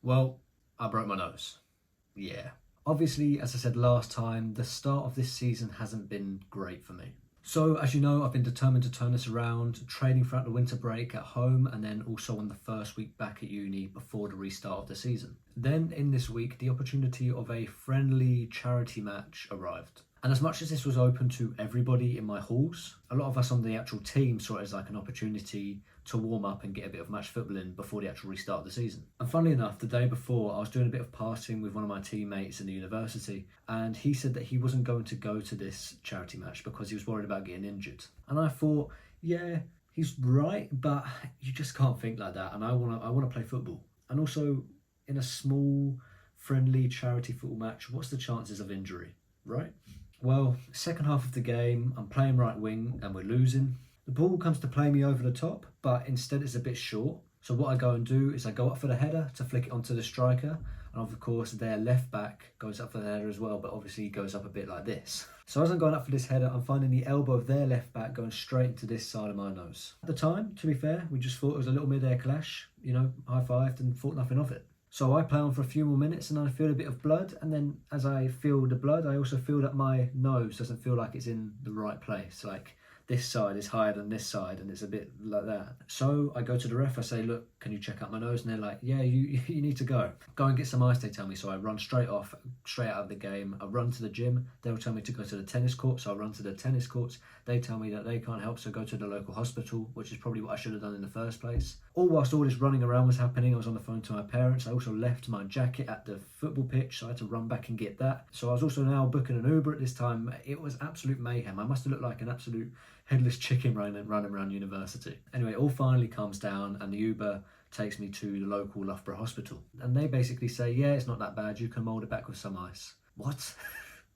Well, I broke my nose. Yeah. Obviously, as I said last time, the start of this season hasn't been great for me. So, as you know, I've been determined to turn this around, training throughout the winter break at home and then also on the first week back at uni before the restart of the season. Then, in this week, the opportunity of a friendly charity match arrived. And as much as this was open to everybody in my halls, a lot of us on the actual team saw it as like an opportunity to warm up and get a bit of match football in before the actual restart of the season. And funnily enough, the day before, I was doing a bit of passing with one of my teammates in the university, and he said that he wasn't going to go to this charity match because he was worried about getting injured. And I thought, yeah, he's right, but you just can't think like that. And I want to play football. And also, in a small, friendly charity football match, what's the chances of injury, right? Well, second half of the game, I'm playing right wing and we're losing. The ball comes to play me over the top, but instead it's a bit short. So what I go and do is I go up for the header to flick it onto the striker. And of course, their left back goes up for the header as well, but obviously he goes up a bit like this. So as I'm going up for this header, I'm finding the elbow of their left back going straight into this side of my nose. At the time, to be fair, we just thought it was a little mid-air clash, high-fived and thought nothing of it. So I play on for a few more minutes and I feel a bit of blood, and then as I feel the blood, I also feel that my nose doesn't feel like it's in the right place. Like this side is higher than this side and it's a bit like that. So I go to the ref, I say, look, can you check out my nose? And they're like, yeah, you need to go. Go and get some ice, they tell me. So I run straight out of the game. I run to the gym. They'll tell me to go to the tennis court. So I run to the tennis courts. They tell me that they can't help, so go to the local hospital, which is probably what I should have done in the first place. All whilst all this running around was happening, I was on the phone to my parents. I also left my jacket at the football pitch, so I had to run back and get that. So I was also now booking an Uber at this time. It was absolute mayhem. I must have looked like an absolute headless chicken running around university. Anyway, it all finally calms down and the Uber takes me to the local Loughborough hospital. And they basically say, yeah, it's not that bad. You can mould it back with some ice. What?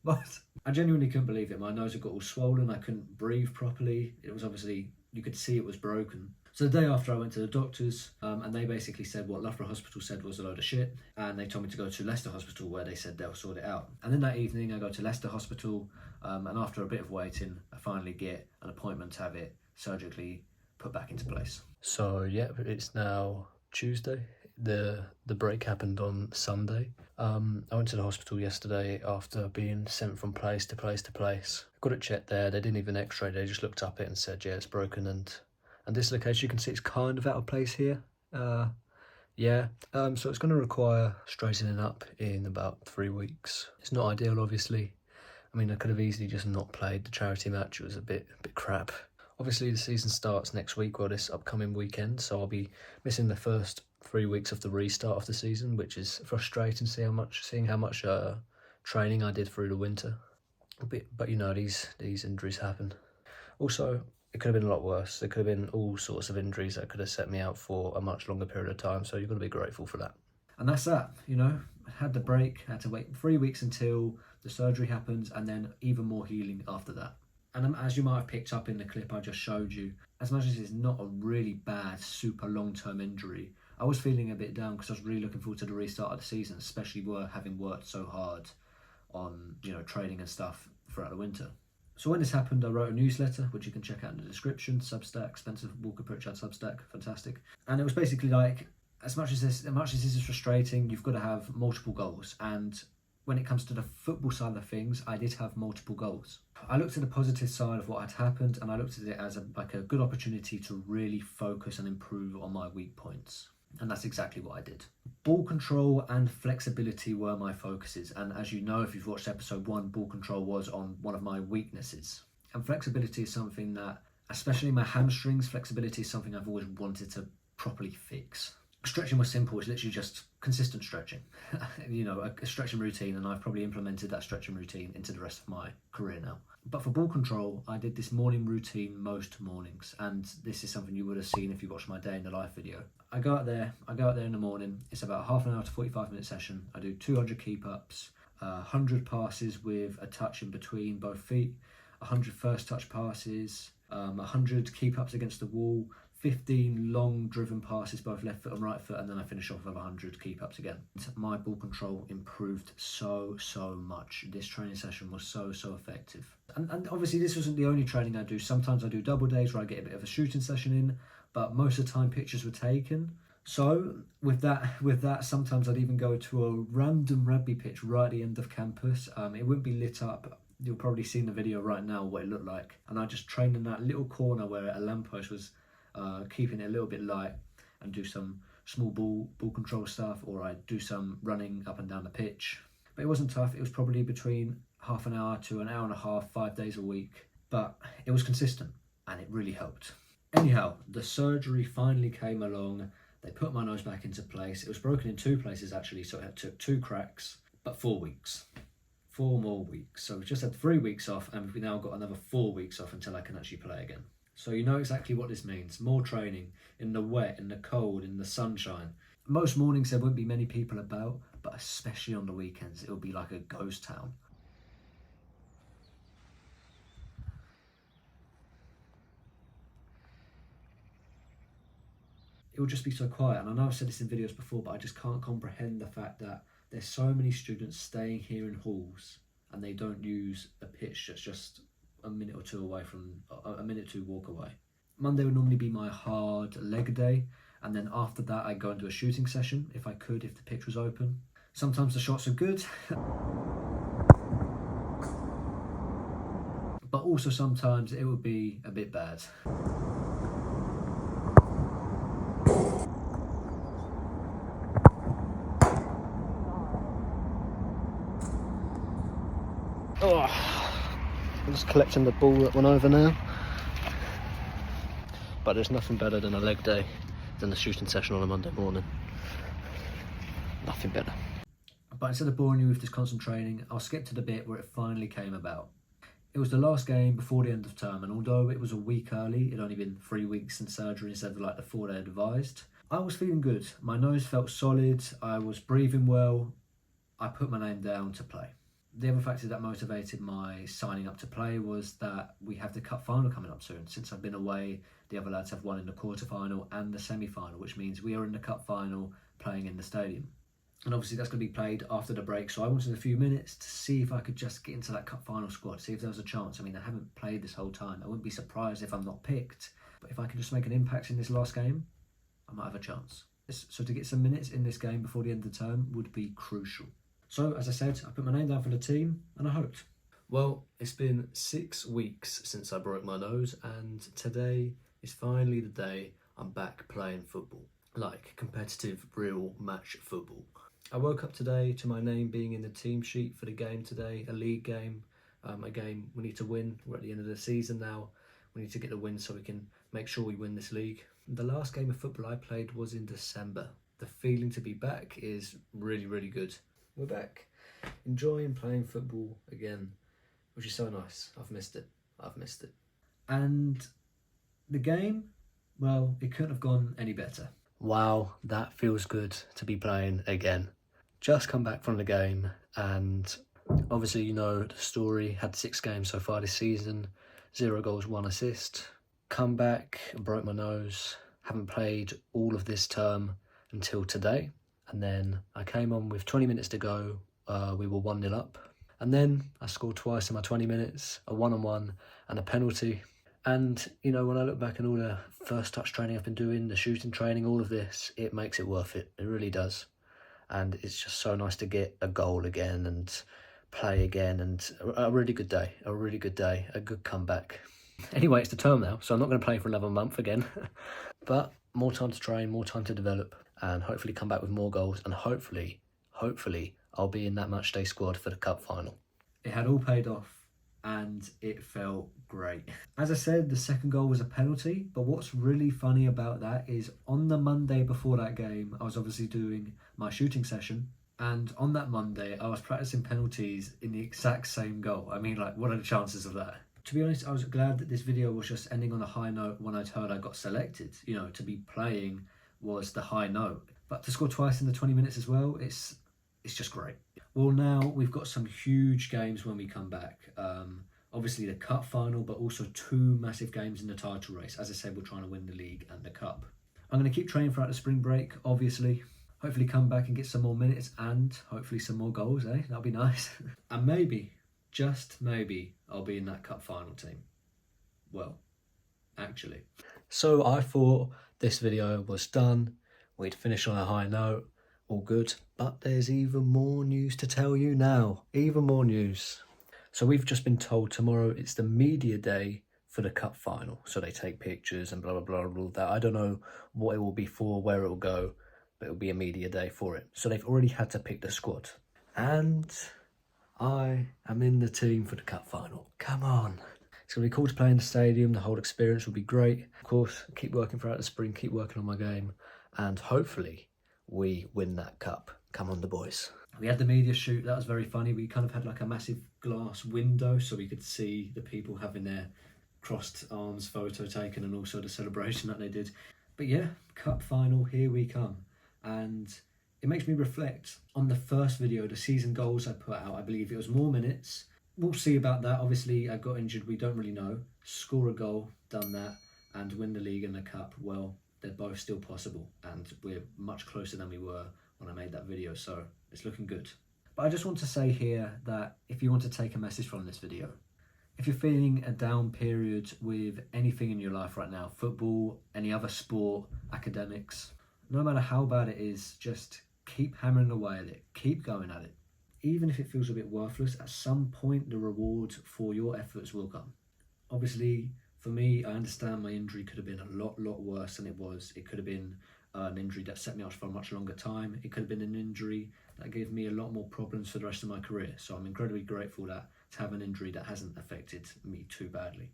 What? I genuinely couldn't believe it. My nose had got all swollen. I couldn't breathe properly. It was obviously, you could see it was broken. So the day after I went to the doctors and they basically said what Loughborough Hospital said was a load of shit, and they told me to go to Leicester Hospital where they said they'll sort it out. And then that evening I go to Leicester Hospital and after a bit of waiting I finally get an appointment to have it surgically put back into place. So yeah, it's now Tuesday. The break happened on Sunday. I went to the hospital yesterday after being sent from place to place to place. Got it checked there. They didn't even x-ray, they just looked up it and said, yeah, it's broken and dislocated. You can see it's kind of out of place here. So it's going to require straightening up in about 3 weeks. It's not ideal, obviously. I mean, I could have easily just not played the charity match. It was a bit crap. Obviously, the season starts next week or this upcoming weekend, so I'll be missing the first 3 weeks of the restart of the season, which is frustrating, seeing how much training I did through the winter. But these injuries happen. Also, it could have been a lot worse. There could have been all sorts of injuries that could have set me out for a much longer period of time, so you've got to be grateful for that. And that's that, I had the break, had to wait 3 weeks until the surgery happens, and then even more healing after that. And as you might have picked up in the clip I just showed you, as much as it's not a really bad, super long-term injury, I was feeling a bit down because I was really looking forward to the restart of the season, especially having worked so hard on, training and stuff throughout the winter. So when this happened, I wrote a newsletter, which you can check out in the description, Substack, Spencer Walker-Pritchard Substack, fantastic. And it was basically like, as much as this is frustrating, you've got to have multiple goals. And when it comes to the football side of things, I did have multiple goals. I looked at the positive side of what had happened, and I looked at it as a good opportunity to really focus and improve on my weak points. And that's exactly what I did. Ball control and flexibility were my focuses. And as you know, if you've watched episode 1, ball control was on one of my weaknesses. And flexibility is something that, especially my hamstrings, flexibility is something I've always wanted to properly fix. Stretching was simple. It's literally just consistent stretching. A stretching routine, and I've probably implemented that stretching routine into the rest of my career now. But for ball control, I did this morning routine most mornings, and this is something you would have seen if you watched my day in the life video. I go out there in the morning. It's about a half an hour to 45-minute session. I do 200 keep-ups, 100 passes with a touch in between both feet, 100 first touch passes, 100 keep-ups against the wall, 15 long driven passes, both left foot and right foot, and then I finish off with 100 keep-ups again. My ball control improved so much. This training session was so effective. And obviously this wasn't the only training I do. Sometimes I do double days where I get a bit of a shooting session in, but most of the time pictures were taken. So with that, sometimes I'd even go to a random rugby pitch right at the end of campus. It wouldn't be lit up. You'll probably see in the video right now what it looked like. And I just trained in that little corner where a lamppost was keeping it a little bit light, and do some small ball control stuff, or I'd do some running up and down the pitch. But it wasn't tough. It was probably between half an hour to an hour and a half, 5 days a week. But it was consistent and it really helped. Anyhow, the surgery finally came along. They put my nose back into place. It was broken in 2 places actually, so it took 2 cracks, but 4 weeks. 4 more weeks. So we just had 3 weeks off, and we've now got another 4 weeks off until I can actually play again. So you know exactly what this means. More training in the wet, in the cold, in the sunshine. Most mornings there won't be many people about, but especially on the weekends, it'll be like a ghost town. It will just be so quiet. And I know I've said this in videos before, but I just can't comprehend the fact that there's so many students staying here in halls and they don't use a pitch that's just a minute or 2 away from, a minute or 2 walk away. Monday would normally be my hard leg day, and then after that I'd go and do a shooting session if I could, if the pitch was open. Sometimes the shots are good, but also sometimes it would be a bit bad. I'm just collecting the ball that went over now. But there's nothing better than a leg day than a shooting session on a Monday morning. Nothing better. But instead of boring you with this constant training, I'll skip to the bit where it finally came about. It was the last game before the end of term, and although it was a week early, it'd only been 3 weeks since surgery instead of like the 4 they had advised, I was feeling good. My nose felt solid, I was breathing well, I put my name down to play. The other factor that motivated my signing up to play was that we have the cup final coming up soon. Since I've been away, the other lads have won in the quarterfinal and the semi-final, which means we are in the cup final playing in the stadium. And obviously that's going to be played after the break, so I wanted a few minutes to see if I could just get into that cup final squad, see if there was a chance. I mean, I haven't played this whole time. I wouldn't be surprised if I'm not picked, but if I can just make an impact in this last game, I might have a chance. So to get some minutes in this game before the end of the term would be crucial. So, as I said, I put my name down for the team and I hoped. Well, it's been 6 weeks since I broke my nose, and today is finally the day I'm back playing football. Like competitive, real match football. I woke up today to my name being in the team sheet for the game today, a league game, a game we need to win. We're at the end of the season now. We need to get the win so we can make sure we win this league. The last game of football I played was in December. The feeling to be back is really, really good. We're back, enjoying playing football again, which is so nice. I've missed it. And the game, well, it couldn't have gone any better. Wow, that feels good to be playing again. Just come back from the game, and obviously you know the story. Had 6 games so far this season, 0 goals, 1 assist. Come back and broke my nose. Haven't played all of this term until today. And then I came on with 20 minutes to go. We were 1-0 up. And then I scored twice in my 20 minutes, a 1-on-1 and a penalty. And, you know, when I look back at all the first touch training I've been doing, the shooting training, all of this, it makes it worth it. It really does. And it's just so nice to get a goal again and play again, and a really good day, a good comeback. Anyway, it's the term now, so I'm not going to play for another month again. But more time to train, more time to develop, and hopefully come back with more goals, and hopefully I'll be in that matchday squad for the cup final. It had all paid off and it felt great. As I said, the second goal was a penalty, but what's really funny about that is on the Monday before that game, I was obviously doing my shooting session, and on that Monday I was practicing penalties in the exact same goal. I mean, like, what are the chances of that? To be honest, I was glad that this video was just ending on a high note when I'd heard I got selected. You know, to be playing was the high note. But to score twice in the 20 minutes as well, it's just great. Well, now we've got some huge games when we come back. Obviously the cup final, but also 2 massive games in the title race. As I said, we're trying to win the league and the cup. I'm going to keep training throughout the spring break, obviously. Hopefully come back and get some more minutes and hopefully some more goals, eh? That'll be nice. And maybe, just maybe, I'll be in that cup final team. Well, actually. So I thought this video was done. We'd finish on a high note, all good. But there's even more news to tell you now. Even more news. So we've just been told tomorrow it's the media day for the cup final. So they take pictures and blah, blah, blah, all that. I don't know what it will be for, where it will go, but it'll be a media day for it. So they've already had to pick the squad. And I am in the team for the cup final. Come on. It's going to be cool to play in the stadium. The whole experience will be great. Of course, keep working throughout the spring, keep working on my game, and hopefully we win that cup. Come on, the boys. We had the media shoot. That was very funny. We kind of had like a massive glass window so we could see the people having their crossed arms photo taken and also the celebration that they did. But yeah, cup final, here we come. And it makes me reflect on the first video, the season goals I put out. I believe it was more minutes. We'll see about that. Obviously, I got injured. We don't really know. Score a goal, done that, and win the league and the cup. Well, they're both still possible, and we're much closer than we were when I made that video, so it's looking good. But I just want to say here that if you want to take a message from this video, if you're feeling a down period with anything in your life right now, football, any other sport, academics, no matter how bad it is, just keep hammering away at it. Keep going at it. Even if it feels a bit worthless, at some point the reward for your efforts will come. Obviously, for me, I understand my injury could have been a lot worse than it was. It could have been an injury that set me off for a much longer time. It could have been an injury that gave me a lot more problems for the rest of my career. So I'm incredibly grateful to have an injury that hasn't affected me too badly.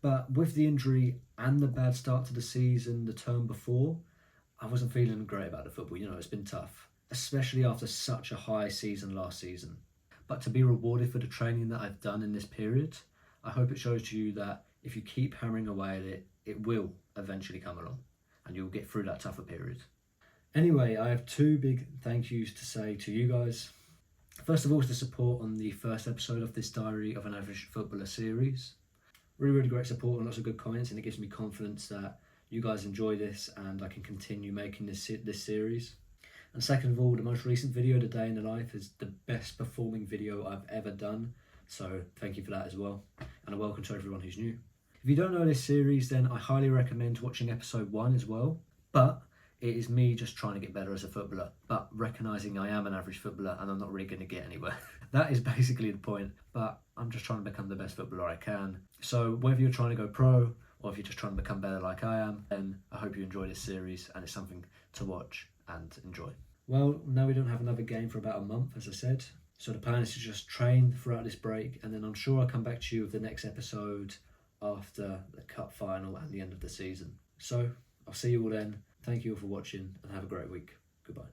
But with the injury and the bad start to the season, the term before, I wasn't feeling great about the football. You know, it's been tough, especially after such a high season last season. But to be rewarded for the training that I've done in this period, I hope it shows to you that if you keep hammering away at it, it will eventually come along and you'll get through that tougher period. Anyway, I have two big thank yous to say to you guys. First of all is the support on the first episode of this Diary of an Average Footballer series. Really great support and lots of good comments, and it gives me confidence that you guys enjoy this and I can continue making this series. And second of all, the most recent video, The Day in the Life, is the best performing video I've ever done. So thank you for that as well. And a welcome to everyone who's new. If you don't know this series, then I highly recommend watching episode 1 as well. But it is me just trying to get better as a footballer, but recognising I am an average footballer and I'm not really going to get anywhere. That is basically the point, but I'm just trying to become the best footballer I can. So whether you're trying to go pro or if you're just trying to become better like I am, then I hope you enjoy this series and it's something to watch and enjoy. Well, now we don't have another game for about a month, as I said. So the plan is to just train throughout this break, and then I'm sure I'll come back to you with the next episode after the cup final and the end of the season. So I'll see you all then. Thank you all for watching and have a great week. Goodbye.